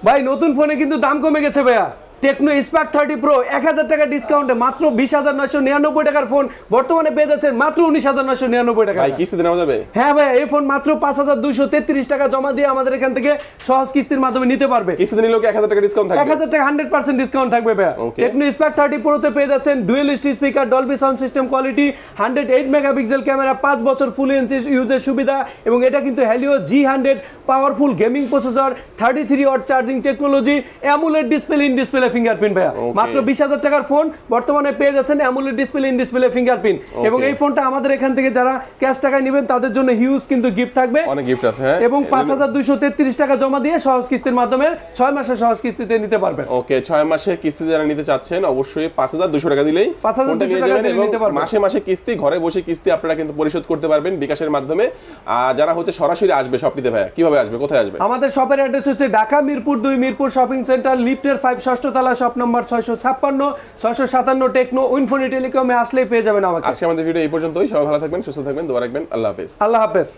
ভাই নতুন ফোনে কিন্তু দাম কমে গেছে ভাইয়া। টেকনো স্পার্ক 30 প্রো 1000 টাকা ডিসকাউন্টে মাত্র 20999 টাকার ফোন বর্তমানে পেয়ে যাচ্ছেন মাত্র 19999 টাকা। ভাই কিস্তিতে নেওয়া যাবে? হ্যাঁ ভাই, এই ফোন মাত্র 5233 টাকা জমা দিয়ে আমাদের এখান থেকে সহজ কিস্তির মাধ্যমে নিতে পারবে। কিস্তিতে নিলেও কি 1000 টাকা ডিসকাউন্ট থাকবে? 1000 টাকা 100% ডিসকাউন্ট থাকবে ভাই। টেকনো স্পার্ক 30 প্রোতে পেয়ে যাচ্ছেন dual speaker, Dolby sound system quality, 108 megapixel camera, 5 বছর ফুল ইউজের সুবিধা, এবং এটা কিন্তু Helio G100 powerful gaming processor, 33 watt charging technology, AMOLED display in display fingerprint ভাই। মাত্র 20000 টাকার ফোন বর্তমানে পেয়ে যাচ্ছেন AMOLED display in display fingerprint. এবং এই ফোনটা আমাদের এখান থেকে যারা ক্যাশ টাকায় নেবেন তাদের জন্য হিউজ কিন্তু গিফট থাকবে, অনেক গিফট আছে। হ্যাঁ, এবং 5233 টাকা জমা দিয়ে সহজ কিস্তির মাধ্যমে 6 মাসের সহজ কিস্তিতে নিতে পারবেন। ওকে, 6 মাসের কিস্তি যারা নিতে চাচ্ছেন অবশ্যই 5200 টাকা দিলেই 5200 টাকা দিয়ে নিতে পারবেন। মাসে মাসে কিস্তি ঘরে বসে কিস্তি আপনারা কিন্তু পরিশোধ করতে পারবেন বিকাশের মাধ্যমে। আর যারা হচ্ছে সরাসরি আসবে শপ নিতে, ভাইয়া কিভাবে আসবে, কোথায় আসবে? আমাদের শপের অ্যাড্রেস হচ্ছে ঢাকা মিরপুর 2 মিরপুর শপিং সেন্টার, লিফটের 5 ষষ্ঠ তলা, শপ নম্বর 656 657 টেকনো উইনফোনি টেলিকমে আসলেই পেয়ে যাবেন আমাকে। আজকে আমাদের ভিডিও এই পর্যন্তই। সবাই ভালো থাকবেন, সুস্থ থাকবেন, দোয়া রাখবেন। আল্লাহ হাফেজ। আল্লাহ হাফেজ।